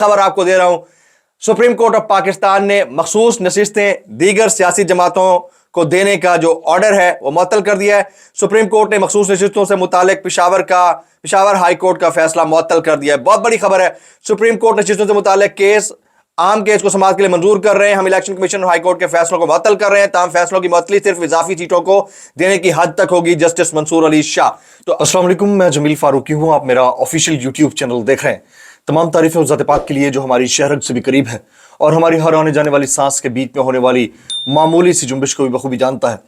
खबर आपको दे रहा हूं। सुप्रीम कोर्ट ऑफ पाकिस्तान ने मखसूस नशिस्तें दीगर सियासी जमातों को देने का जो ऑर्डर है वो मुअत्तल कर दिया है। सुप्रीम कोर्ट ने मखसूस नशिस्तों से मुतालिक पिशावर हाई कोर्ट का फैसला मुअत्तल कर दिया है। बहुत बड़ी खबर है। सुप्रीम कोर्ट नशिस्तों से मुतालिक केस आम केस को समाअत के लिए मंजूर कर रहे हैं। हम इलेक्शन कमीशन और हाई कोर्ट के फैसलों को मुअत्तल कर रहे हैं। तमाम फैसलों की मुअत्तली सिर्फ इजाफी सीटों को देने की हद तक होगी। जस्टिस मंसूर अली शाह। तो अस्सलाम वालेकुम, मैं जमील फारूकी हूं। आप मेरा ऑफिशियल यूट्यूब चैनल देख रहे हैं। तमाम तारीफें उस ज़ात पाक के लिए जो हमारी शहरत से भी करीब है और हमारी हर आने जाने वाली सांस के बीच में होने वाली मामूली सी जुम्बिश को भी बखूबी जानता है।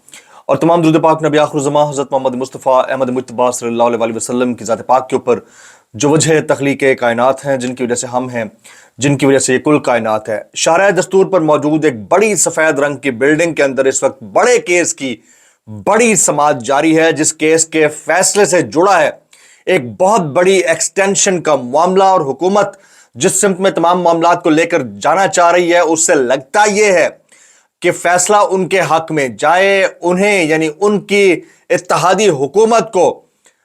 और तमाम दुरूद पाक नबी आखिर ज़मां हज़रत मोहम्मद मुस्तफ़ा अहमद मुज्तबा सल्लल्लाहु अलैहि वसल्लम की ज़ात पाक के ऊपर जो वजह तख्लीक कायनात हैं, जिनकी वजह से हम हैं, जिनकी वजह से ये कुल कायनात है। शाहराह दस्तूर पर मौजूद एक बड़ी सफ़ेद रंग की बिल्डिंग के अंदर इस वक्त बड़े केस की बड़ी समाअत जारी है, जिस केस के फैसले से जुड़ा है एक बहुत बड़ी एक्सटेंशन का मामला। और हुकूमत जिस सिमत में तमाम मामलात को लेकर जाना चाह रही है, उससे लगता यह है कि फैसला उनके हक में जाए, उन्हें यानी उनकी इत्तेहादी हुकूमत को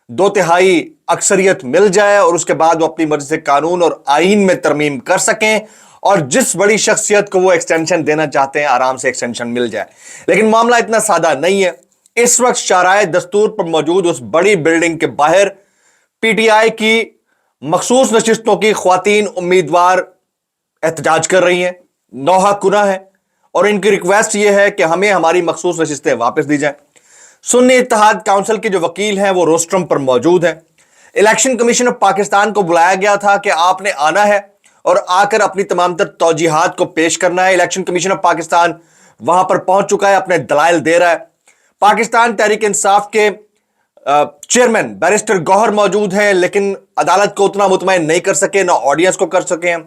2/3 अक्सरियत मिल जाए और उसके बाद वो अपनी मर्जी से कानून और आईन में तरमीम कर सकें और जिस बड़ी शख्सियत को वो एक्सटेंशन देना चाहते हैं आराम से एक्सटेंशन मिल जाए। लेकिन मामला इतना सादा नहीं है। इस वक्त शाहराह दस्तूर पर मौजूद उस बड़ी बिल्डिंग के बाहर पीटीआई की मखसूस नशिस्तों की ख्वातीन उम्मीदवार एहतजाज कर रही हैं, नौहा कुना है और इनकी रिक्वेस्ट यह है कि हमें हमारी मखसूस नशिस्तें वापस दी जाएं। सुन्नी इत्तेहाद काउंसिल के जो वकील हैं वो रोस्ट्रम पर मौजूद हैं। इलेक्शन कमीशन ऑफ पाकिस्तान को बुलाया गया था कि आपने आना है और आकर अपनी तमाम तर तौजीहात को पेश करना है। इलेक्शन कमीशन ऑफ पाकिस्तान वहां पर पहुंच चुका है, अपने दलाइल दे रहा है। पाकिस्तान तहरीक इंसाफ के चेयरमैन बैरिस्टर गौहर मौजूद हैं, लेकिन अदालत को उतना मुतमईन नहीं कर सके, ना ऑडियंस को कर सके हैं।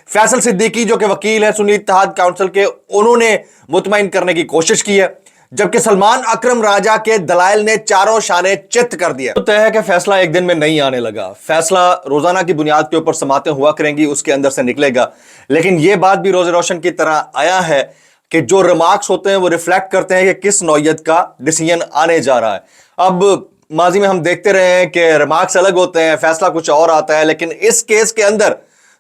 फैसल सिद्दीकी जो कि वकील है सुन्नी इत्तेहाद काउंसिल के, उन्होंने मुतमईन करने की कोशिश की है, जबकि सलमान अकरम राजा के दलाइल ने चारों शाने चित्त कर दिया। तो तय है कि फैसला एक दिन में नहीं आने लगा। फैसला रोजाना की बुनियाद के ऊपर समातें हुआ करेंगी, उसके अंदर से निकलेगा। लेकिन यह बात भी रोज़े रोशन की तरह आया है कि जो रिमार्क्स होते हैं वो रिफ्लेक्ट करते हैं कि किस नौयत का डिसीजन आने जा रहा है। अब माजी में हम देखते रहे हैं कि रिमार्क्स अलग होते हैं, फैसला कुछ और आता है, लेकिन इस केस के अंदर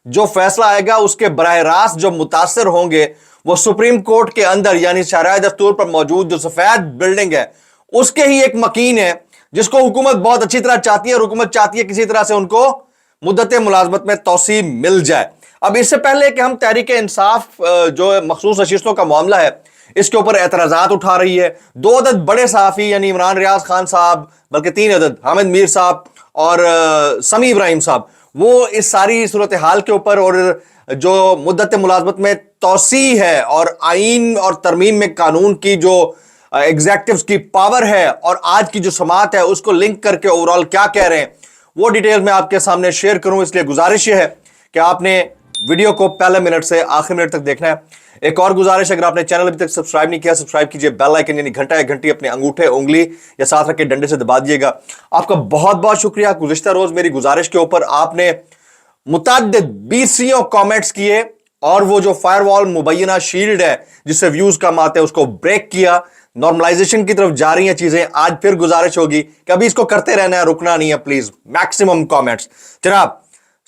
जो फैसला आएगा उसके बराह रास्त जो मुतासर होंगे वो सुप्रीम कोर्ट के अंदर यानी शाहराह दस्तूर पर मौजूद जो सफेद बिल्डिंग है उसके ही एक मकीन है, जिसको हुकूमत बहुत अच्छी तरह चाहती है और हुकूमत चाहती है किसी तरह से उनको मुद्दत मुलाजमत में तौसीब मिल जाए। अब इससे पहले कि हम तहरीक इंसाफ जो मखसूस नशिस्तों का मामला है इसके ऊपर एतराजात उठा रही है, 2 अदद बड़े सहाफ़ी यानी इमरान रियाज खान साहब, बल्कि 3 अदद हामिद मीर साहब और समी इब्राहिम साहब, वो इस सारी सूरत हाल के ऊपर और जो मुद्दत मुलाजमत में तौसी है और आइन और तरमीम में कानून की जो एग्जेक्टिव्स की पावर है और आज की जो समाअत है उसको लिंक करके ओवरऑल क्या कह रहे हैं वो डिटेल में आपके सामने शेयर करूं। इसलिए गुजारिश है कि आपने वीडियो को पहले मिनट से आखिरी मिनट तक देखना है। एक और गुजारिश, अगर आपने चैनल अभी तक सब्सक्राइब नहीं किया, सब्सक्राइब कीजिए, बेल आइकन यानी घंटा या घंटी अपने अंगूठे उंगली या साथ रखे डंडे से दबा दिएगा। आपका बहुत बहुत शुक्रिया। गुज़िश्ता रोज मेरी गुजारिश के ऊपर आपने मुतअद्दिद 20 कमेंट्स किए और वो जो फायरवॉल मुबैना शील्ड है जिससे व्यूज कम आते हैं उसको ब्रेक किया। नॉर्मलाइजेशन की तरफ जा रही हैं चीजें। आज फिर गुजारिश होगी कि अभी इसको करते रहना है, रुकना नहीं है प्लीज। Maximum comments. जनाब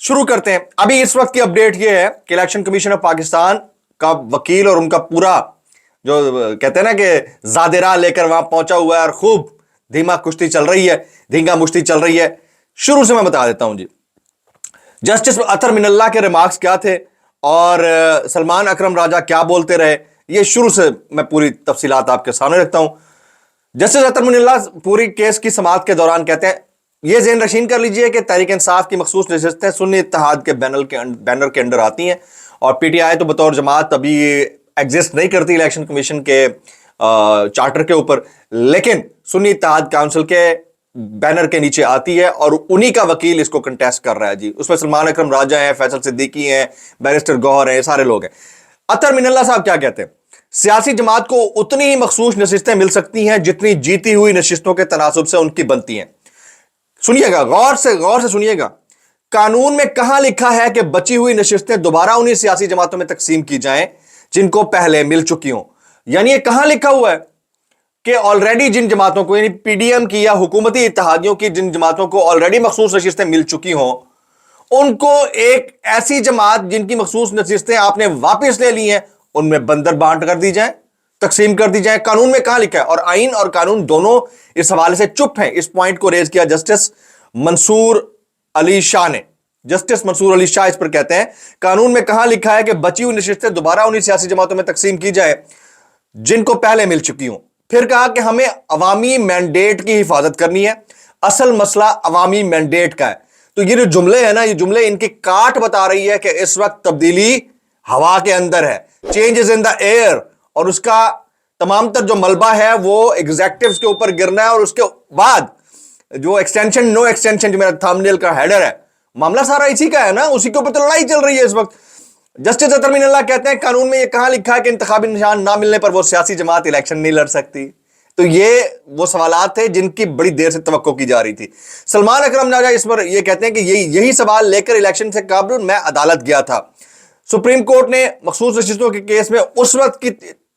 शुरू करते हैं। अभी इस वक्त की अपडेट यह है कि इलेक्शन कमीशन ऑफ पाकिस्तान का वकील और उनका पूरा जो कहते हैं ना कि जादेरा लेकर वहां पहुंचा हुआ है और खूब धीमा कुश्ती चल रही है, धींगा मुश्ती चल रही है। शुरू से मैं बता देता हूं जी, जस्टिस अतर मिनल्ला के रिमार्क्स क्या थे और सलमान अकरम राजा क्या बोलते रहे, ये शुरू से मैं पूरी तफसीलात आपके सामने रखता हूं। जस्टिस अतर मिनल्ला पूरी केस की समाअत के दौरान कहते हैं, यह ज़हन नशीन कर लीजिए कि तहरीक इंसाफ की मखसूस नशिस्तें सुन्नी इत्तेहाद के बैनर के अंडर आती हैं और पीटीआई तो बतौर जमात अभी एग्जिस्ट नहीं करती इलेक्शन कमीशन के चार्टर के ऊपर, लेकिन सुन्नी इत्तेहाद काउंसिल के बैनर के नीचे आती है और उन्हीं का वकील इसको कंटेस्ट कर रहा है जी। उसमें सलमान अकरम राजा हैं, फैसल सिद्दीकी हैं, बैरिस्टर गौहर हैं, सारे लोग हैं। अतर मिनल्ला साहब क्या कहते हैं, सियासी जमात को उतनी ही मखसूस नशिस्तें मिल सकती हैं जितनी जीती हुई नशिस्तों के तनासुब से उनकी बनती हैं। सुनिएगा, गौर से सुनिएगा। कानून में कहां लिखा है कि बची हुई नशिस्तें दोबारा उन्हीं सियासी जमातों में तकसीम की जाएं जिनको पहले मिल चुकी हों। यानी ये कहां लिखा हुआ है कि ऑलरेडी जिन जमातों को यानी पीडीएम की या हुकूमती इत्तेहादियों की जिन जमातों को ऑलरेडी मखसूस नशिस्तें मिल चुकी हों उनको एक ऐसी जमात जिनकी मखसूस नशिस्तें आपने वापस ले ली हैं, उनमें बंदर बांट कर दी जाए, तकसीम कर दी जाए। कानून में कहां लिखा है? और आइन और कानून दोनों इस हवाले से चुप हैं। इस पॉइंट को रेज किया जस्टिस मंसूर अली शाह ने। जस्टिस मंसूर अली शाह इस पर कहते हैं, कानून में कहां लिखा है कि बची हुई नशिस्तें दोबारा उन्हीं सियासी जमातों में तकसीम की जाए जिनको पहले मिल चुकी हूं। फिर कहा कि हमें अवामी मैंडेट की हिफाजत करनी है। असल मसला अवामी मैंडेट का है। तो ये जो जुमले हैं ना, ये जुमले इनकी काट बता रही है कि इस वक्त तब्दीली हवा के अंदर है, change is in the air, और उसका तमाम तर जो मलबा है वो एग्जेक्टिव्स के ऊपर गिरना है। और उसके बाद जो एक्सटेंशन नो एक्सटेंशन जो मेरा थंबनेल का हेडर है, मामला सारा इसी का है ना, उसी के ऊपर तो लड़ाई चल रही है इस वक्त। जस्टिस अतर मीनल्लाह कहते हैं, कानून में ये कहां लिखा है कि इंतखाबी निशान ना मिलने पर वो सियासी जमात इलेक्शन नहीं लड़ सकती। तो ये वो सवालात थे जिनकी बड़ी देर से तवक्को की जा रही थी। सलमान अकरम राजा इस पर ये कहते हैं कि यही सवाल लेकर इलेक्शन से कबल मैं अदालत गया था। सुप्रीम कोर्ट ने मखसूस नशिस्तों के केस में उस वक्त की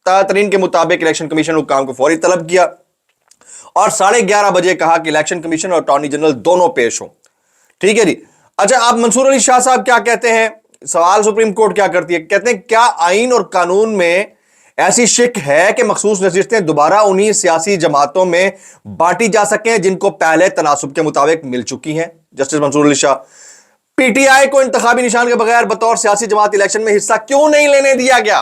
तरीन के मुताबिक इलेक्शन कमीशन हुक्काम को फौरी तलब किया और 11:30 बजे कहा कि इलेक्शन कमीशन और अटॉर्नी जनरल दोनों पेश हों। ठीक है जी। अच्छा, आप मंसूर अली शाह साहब क्या कहते हैं? सवाल सुप्रीम कोर्ट क्या करती है? कहते हैं, क्या आइन और कानून में ऐसी शिक है कि मखसूस नशिस्तें दोबारा उन्हीं सियासी जमातों में बांटी जा सकें जिनको पहले तनासुब के मुताबिक मिल चुकी हैं? जस्टिस मंसूर अली शाह, पीटीआई को इंतखाबी निशान के बगैर बतौर सियासी जमात इलेक्शन में हिस्सा क्यों नहीं लेने दिया गया?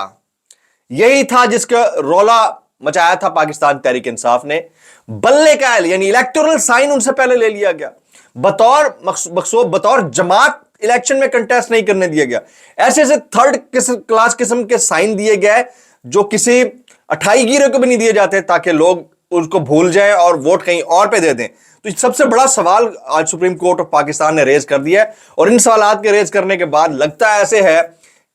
यही था जिसका रौला मचाया था पाकिस्तान तहरीक इंसाफ ने। बल्ले का यानी इलेक्टोरल साइन उनसे पहले ले लिया गया, बतौर जमात इलेक्शन में कंटेस्ट नहीं करने दिया गया। ऐसे ऐसे थर्ड क्लास किस्म के साइन दिए गए जो किसी अठाईगीरे को भी नहीं दिए जाते ताकि लोग उसको भूल जाएं और वोट कहीं और पे दे दें। तो सबसे बड़ा सवाल आज सुप्रीम कोर्ट ऑफ पाकिस्तान ने रेज कर दिया है, और इन सवालात के रेज करने के बाद लगता ऐसे है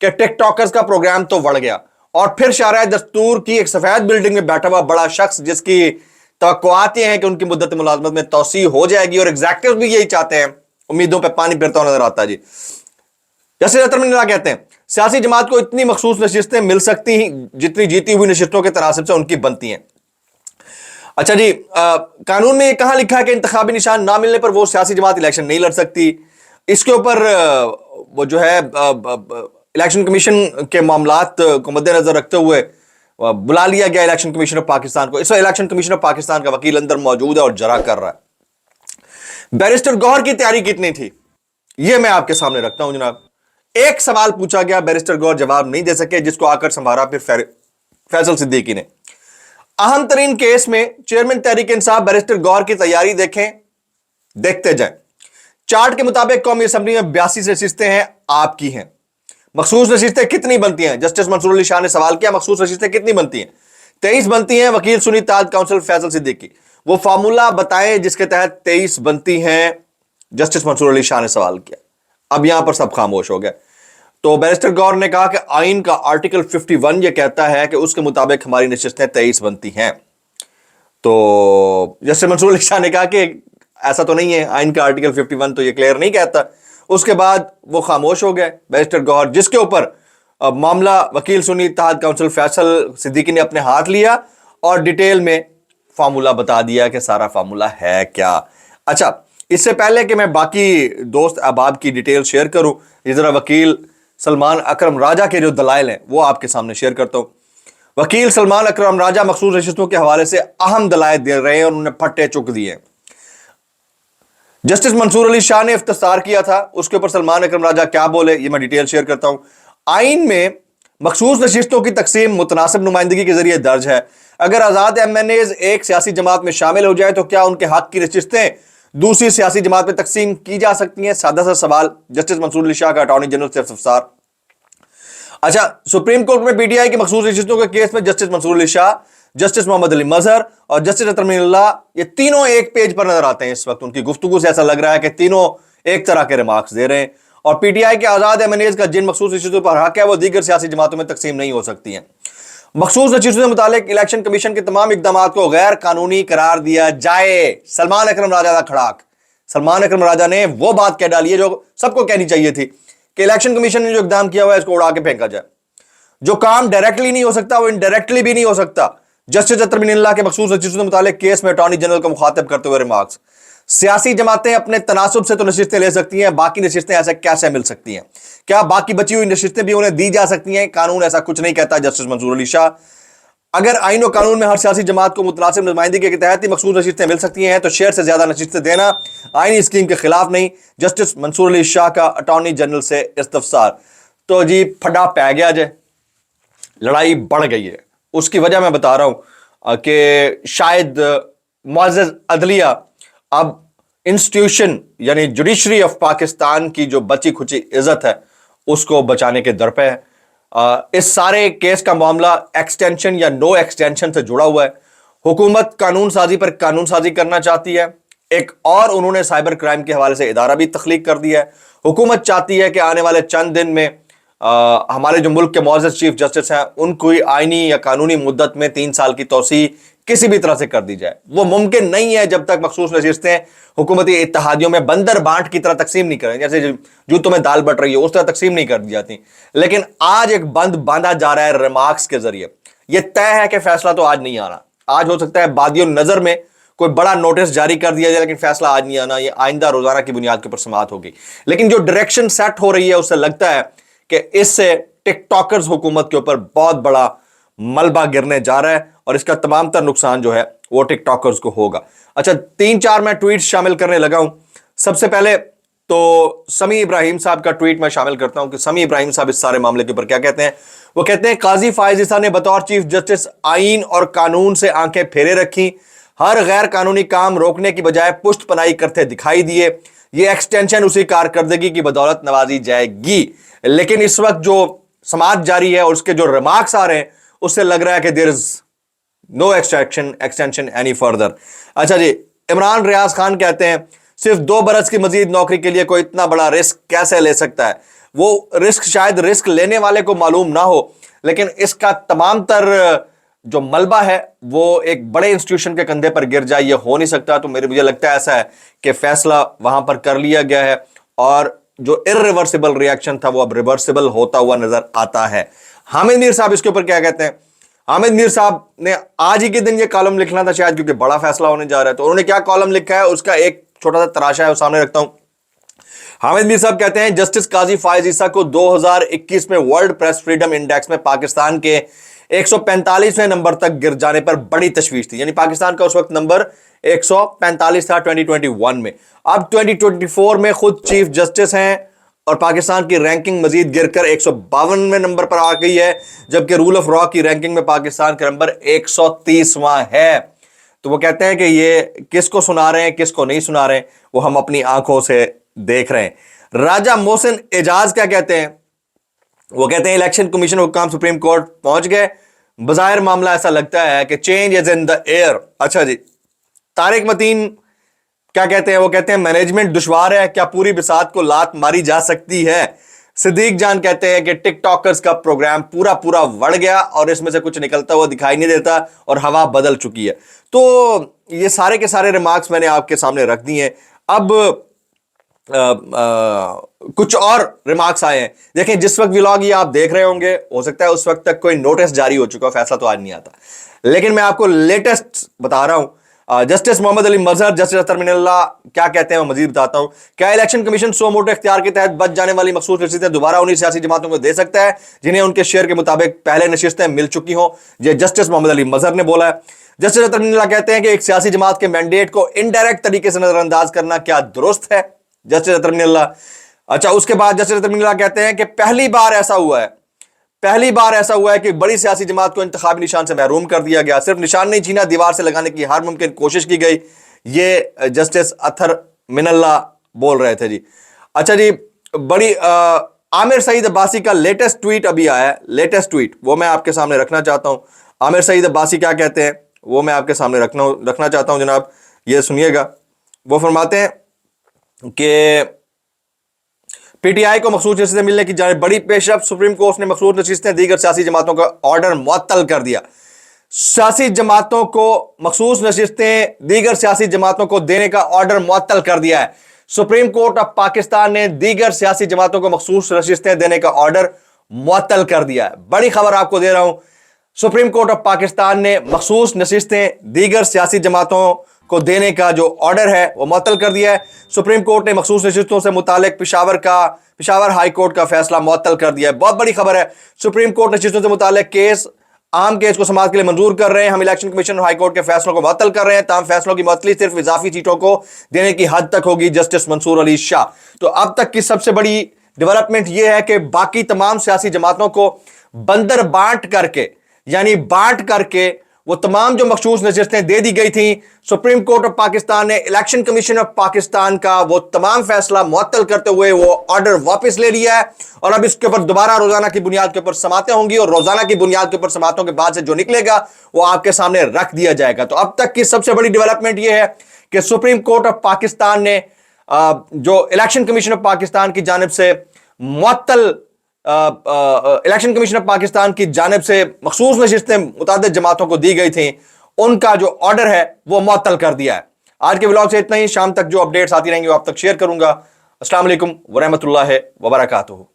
कि टिकटॉकर्स का प्रोग्राम तो बढ़ गया, और फिर शाराए दस्तूर की एक सफेद बिल्डिंग में बैठा हुआ बड़ा शख्स जिसकी तवक्कुआत हैं कि उनकी मुद्दत मुलाजमत में तौसी हो जाएगी, और एग्जेक्टिव भी यही चाहते हैं, उम्मीदों पर पानी फिरता नजर आता है जी। जैसे अतर मीनल्लाह कहते हैं, सियासी जमात को इतनी मखसूस नशिस्तें मिल सकती हैं जितनी जीती हुई नशिस्तों के तनासिब से उनकी बनती हैं। अच्छा जी, कानून में कहां लिखा है कि इंतखाबी निशान ना मिलने पर वो सियासी जमात इलेक्शन नहीं लड़ सकती? इसके ऊपर वो जो है इलेक्शन कमीशन के मामलात को मद्देनजर रखते हुए बुला लिया गया इलेक्शन कमीशन ऑफ पाकिस्तान को। इस वक्त इलेक्शन कमीशन ऑफ पाकिस्तान का वकील अंदर मौजूद है और जरा कर रहा है। बैरिस्टर गौहर की तैयारी कितनी थी, यह मैं आपके सामने रखता हूं जनाब। एक सवाल पूछा गया, बैरिस्टर गौहर जवाब नहीं दे सके, जिसको आकर संभाला फिर फैसल सिद्दीकी ने। अहम तरीन केस में चेयरमैन तहरीक इंसाफ बैरिस्टर गौहर की तैयारी देखें, देखते जाएं। चार्ट के मुताबिक कौमी असेंबली में 82 नशिस्तें हैं, आपकी हैं। मखसूस नशिस्तें कितनी बनती हैं? जस्टिस मंसूर अली शाह ने सवाल किया, मखसूस नशिस्तें कितनी बनती हैं? 23 बनती हैं। वकील सुनी इत्तेहाद काउंसिल फैसल सिद्दीकी, वो फार्मूला बताएं जिसके तहत 23 बनती हैं। जस्टिस मंसूर अली शाह ने सवाल किया। अब यहां पर सब खामोश हो गए। तो बैरिस्टर गौहर ने कहा कि आइन का आर्टिकल 51 यह कहता है कि उसके मुताबिक हमारी नशिस्तें 23 बनती हैं। तो जस्टिस मंसूर अली शाह ने कहा कि ऐसा तो नहीं है, आइन का आर्टिकल 51 तो ये क्लियर नहीं कहता। उसके बाद वो खामोश हो गए बैरिस्टर गौहर, जिसके ऊपर मामला वकील सुनी इत्तेहाद काउंसिल फैसल सिद्दीकी ने अपने हाथ लिया और डिटेल में फार्मूला बता दिया कि सारा फार्मूला है क्या। अच्छा, इससे पहले कि मैं बाकी दोस्त अहबाब की डिटेल शेयर करूं, ये जरा वकील सलमान अकरम राजा के जो दलाइल हैं वो आपके सामने शेयर करता हूं। वकील सलमान अकरम राजा मखसूस नशिस्तों के हवाले से अहम दलाइल दे रहे हैं और उन्होंने फट्टे चुक दिए। जस्टिस मंसूर अली शाह ने इफ्तिसार किया था, उसके ऊपर सलमान अकरम राजा क्या बोले ये मैं डिटेल शेयर करता हूं। आइन में मखसूस नशिस्तों की तकसीम मुतनासिब नुमाइंदगी के जरिए दर्ज है। अगर आजाद एमएनएज एक सियासी जमात में शामिल हो जाए तो क्या उनके हक की नशिस्तें दूसरी सियासी जमात में तकसीम की जा सकती हैं? सादा सा सवाल जस्टिस मंसूर अली शाह का अटॉर्नी जनरल से इफ्तिसार। अच्छा, सुप्रीम कोर्ट में पीटीआई की मखसूस नशिस्तों के केस में जस्टिस मंसूर अली शाह, जस्टिस मोहम्मद अली मजहर और जस्टिस अतर मीनल्लाह, ये तीनों एक पेज पर नजर आते हैं। इस वक्त उनकी गुफ्तगू से ऐसा लग रहा है कि तीनों एक तरह के रिमार्क्स दे रहे हैं। और पीटीआई के आजाद एमएनएज का जिन मखसूस नशिस्तों पर हक है वो दीगर सियासी जमातों में तकसीम नहीं हो सकती हैं। मखसूस नशिस्तों से मुतालिक इलेक्शन कमीशन के तमाम इकदाम को गैर कानूनी करार दिया जाए। सलमान अकरम राजा का खड़ाक। सलमान अकरम राजा ने वो बात कह डाली है जो सबको कहनी चाहिए थी कि इलेक्शन कमीशन ने जो इकदाम किया हुआ है इसको उड़ा के फेंका जाए। जो काम डायरेक्टली नहीं हो सकता वो इनडायरेक्टली भी नहीं हो सकता। जस्टिस अतर मीनल्लाह के मखसूस नशिस्तों से मुतालिक केस में अटॉर्नी जनरल को मुखातिब करते हुए रिमार्क्स। सियासी जमातें अपने तनासुब से तो नशिस्तें ले सकती हैं, बाकी नशिस्तें ऐसे कैसे मिल सकती हैं? क्या बाकी बची हुई नशिस्तें भी उन्हें दी जा सकती हैं? कानून ऐसा कुछ नहीं कहता। जस्टिस मंसूर अली शाह, अगर आइन और कानून में हर सियासी जमात को मुतनासिब नुमाइंदगी के तहत ही मखसूस नशिस्तें मिल सकती हैं तो शेयर से ज्यादा नशिस्तें देना आइनी स्कीम के खिलाफ नहीं। जस्टिस मंसूर अली शाह का अटॉर्नी जनरल से इस्तफसार। तो जी फटा पै गया जे, लड़ाई बढ़ गई है। उसकी वजह मैं बता रहा हूं कि शायद मुअज़्ज़ज़ अदलिया अब इंस्टीट्यूशन यानी जुडिशरी ऑफ पाकिस्तान की जो बची खुची इज्जत है उसको बचाने के दर पे है। इस सारे केस का मामला एक्सटेंशन या नो एक्सटेंशन से जुड़ा हुआ है। हुकूमत कानून साजी पर कानून साजी करना चाहती है। एक और उन्होंने साइबर क्राइम के हवाले से इदारा भी तख्लीक कर दिया है। हुकूमत चाहती है कि आने वाले चंद दिन में हमारे जो मुल्क के मुअज़्ज़ज़ चीफ जस्टिस हैं उनको आईनी या कानूनी मुद्दत में 3 साल की तौसी किसी भी तरह से कर दी जाए। वो मुमकिन नहीं है जब तक मखसूस नशिस्तें हुकूमती इत्तेहादियों में बंदर बांट की तरह तकसीम नहीं करें, जैसे जूतों में दाल बट रही है उस तरह तकसीम नहीं कर दी जाती। लेकिन आज एक बंद बांधा जा रहा है रिमार्क्स के जरिए। यह तय है कि फैसला तो आज नहीं आना। आज हो सकता है बादियों नजर में कोई बड़ा नोटिस जारी कर दिया जाए, लेकिन फैसला आज नहीं आना। यह आइंदा रोजाना की बुनियाद के ऊपर समाअत होगी। लेकिन जो डायरेक्शन सेट हो रही है उससे लगता है कि इससे टिकटॉकर्स हुकूमत के ऊपर बहुत बड़ा मलबा गिरने जा रहा है और इसका तमाम तर नुकसान जो है वो टिकटॉकर्स को होगा। अच्छा, 3-4 मैं ट्वीट शामिल करने लगा हूं। सबसे पहले तो समी इब्राहिम साहब का ट्वीट मैं शामिल करता हूं कि समी इब्राहिम साहब इस सारे मामले के ऊपर क्या कहते हैं। वो कहते हैं काजी फायज ईसा ने बतौर चीफ जस्टिस आइन और कानून से आंखें फेरे रखी, हर गैर कानूनी काम रोकने की बजाय पुष्ट पनाही करते दिखाई दिए। ये एक्सटेंशन उसी कारकर्दगी की बदौलत नवाजी जाएगी। लेकिन इस वक्त जो समाअत जारी है और उसके जो रिमार्क्स आ रहे हैं उससे लग रहा है कि there is no extension any further. अच्छा जी, इमरान रियाज खान कहते हैं सिर्फ 2 बरस की मजीद नौकरी के लिए कोई इतना बड़ा रिस्क कैसे ले सकता है। वो रिस्क शायद रिस्क लेने वाले को मालूम ना हो, लेकिन इसका तमाम तर जो मलबा है वो एक बड़े इंस्टीट्यूशन के कंधे पर गिर जाए, ये हो नहीं सकता। तो मुझे लगता है ऐसा है कि फैसला वहां पर कर लिया गया है और जो इररिवर्सिबल रिएक्शन था वो अब रिवर्सिबल होता हुआ नजर आता है। हामिद मीर साहब इसके ऊपर क्या कहते हैं। हामिद मीर साहब ने आज ही के दिन ये कॉलम लिखना था शायद, क्योंकि बड़ा फैसला होने जा रहा है। तो उन्होंने क्या कॉलम लिखा है उसका एक छोटा सा तराशा है, वो सामने रखता हूं। हामिद मीर साहब कहते हैं जस्टिस काजी फायज ईसा को 2021 में वर्ल्ड प्रेस फ्रीडम इंडेक्स में पाकिस्तान के 145वें नंबर तक गिर जाने पर बड़ी तशवीश थी। यानी पाकिस्तान का उस वक्त नंबर 145 था 2021 में। अब 2024 में खुद चीफ जस्टिस हैं और पाकिस्तान की रैंकिंग मजीद गिरकर 152वें नंबर पर आ गई है, जबकि रूल ऑफ लॉ की रैंकिंग में पाकिस्तान का नंबर 130वां है। तो वो कहते हैं कि ये किसको सुना रहे हैं किसको नहीं सुना रहे हैं वो हम अपनी आंखों से देख रहे हैं। राजा मोहसिन एजाज क्या कहते हैं। वो कहते हैं इलेक्शन कमीशन हुक्काम सुप्रीम कोर्ट पहुंच गए, बज़ाहिर मामला ऐसा लगता है कि change is in the air. अच्छा जी, तारिक मतीन क्या कहते हैं। वो कहते हैं मैनेजमेंट दुश्वार है, क्या पूरी बिसात को लात मारी जा सकती है। सिद्दीक जान कहते हैं कि टिकटॉकर्स का प्रोग्राम पूरा बढ़ गया और इसमें से कुछ निकलता हुआ दिखाई नहीं देता और हवा बदल चुकी है। तो ये सारे के सारे रिमार्क्स मैंने आपके सामने रख दिए हैं। अब कुछ और रिमार्क्स आए हैं। देखें, जिस वक्त व्लॉग ये आप देख रहे होंगे हो सकता है उस वक्त तक कोई नोटिस जारी हो चुका, फैसला तो आज नहीं आता। लेकिन मैं आपको लेटेस्ट बता रहा हूं। जस्टिस मोहम्मद अली मजहर, जस्टिस अतर मिनल्ला क्या कहते हैं मैं मजीद बताता हूं। क्या इलेक्शन कमीशन सो मोटो इख्तियार के तहत बच जाने वाली मखसूस नशिस्तें दोबारा उन्हीं सियासी जमातों को दे सकता है जिन्हें उनके शेयर के मुताबिक पहले नशिस्तें मिल चुकी हों। यह जस्टिस मोहम्मद अली मजहर ने बोला है। जस्टिस अतर मिनल्ला कहते हैं कि एक सियासी जमात के मैंडेट को इनडायरेक्ट तरीके से नजरअंदाज करना क्या दुरुस्त है। जस्टिस अतर मिनल्ला। अच्छा, उसके बाद जस्टिस अतर मिनल्ला कहते हैं कि पहली बार ऐसा हुआ है कि बड़ी सियासी जमात को इंतखाबी निशान से महरूम कर दिया गया। सिर्फ निशान नहीं छीना, दीवार से लगाने की हर मुमकिन कोशिश की गई। ये जस्टिस अतर मिनल्ला बोल रहे थे जी। अच्छा जी, बड़ी आमिर सईद अब्बासी का लेटेस्ट ट्वीट अभी आया है। लेटेस्ट ट्वीट वो मैं आपके सामने रखना चाहता हूं। आमिर सईद अब्बासी क्या कहते हैं वो मैं आपके सामने रखना चाहता हूं जनाब, ये सुनिएगा। वो फरमाते हैं कि पीटीआई को मखसूस नशिस्तें मिलने की जानिब बड़ी पेशरफ, सुप्रीम कोर्ट ने मखसूस नशिस्तें दीगर सियासी जमातों का ऑर्डर मुअत्तल कर दिया। सियासी जमातों को मखसूस नशिस्तें दीगर सियासी जमातों को देने का ऑर्डर मुअत्तल कर दिया है। सुप्रीम कोर्ट ऑफ पाकिस्तान ने दीगर सियासी जमातों को मखसूस नशिस्तें देने का ऑर्डर मुअत्तल कर दिया है। बड़ी खबर आपको दे रहा हूं, सुप्रीम कोर्ट ऑफ पाकिस्तान ने मखसूस नसीहतें दीगर सियासी जमातों को देने का जो ऑर्डर है वो मुअत्तल कर दिया है। सुप्रीम कोर्ट ने मखसूस नसीहतों से मुतालिक पिशावर हाई कोर्ट का फैसला मुअत्तल कर दिया है। बहुत बड़ी खबर है। सुप्रीम कोर्ट नसीहतों से मुतालिक आम केस को समाअत के लिए मंजूर कर रहे हैं। हम इलेक्शन कमीशन और हाई कोर्ट के फैसलों को मुअत्तल कर रहे हैं। तमाम फैसलों की मुअत्तली सिर्फ इजाफी सीटों को देने की हद तक होगी। जस्टिस मंसूर अली शाह। तो अब तक की सबसे बड़ी डेवलपमेंट यह है कि बाकी तमाम सियासी जमातों को बंदर बांट करके वो तमाम जो मखसूस नसीहतें दे दी गई थी, सुप्रीम कोर्ट ऑफ पाकिस्तान ने इलेक्शन कमीशन ऑफ पाकिस्तान का वो तमाम फैसला मुअत्तल करते हुए वो ऑर्डर वापस ले लिया है। और अब इसके ऊपर दोबारा रोजाना की बुनियाद के ऊपर समातें होंगी और रोजाना की बुनियाद के ऊपर समातों के बाद से जो निकलेगा वो आपके सामने रख दिया जाएगा। तो अब तक की सबसे बड़ी डेवलपमेंट यह है कि सुप्रीम कोर्ट ऑफ पाकिस्तान ने जो इलेक्शन कमीशन ऑफ पाकिस्तान की जानिब से मुअत्तल इलेक्शन कमीशन ऑफ पाकिस्तान की जानिब से मखसूस नशिस्तें मुतादिद जमातों को दी गई थी, उनका जो ऑर्डर है वो मुअत्तल कर दिया है। आज के व्लॉग से इतना ही। शाम तक जो अपडेट्स आती रहेंगी वो आप तक शेयर करूंगा। अस्सलाम वालेकुम व रहमतुल्लाहि व बरकातुहू।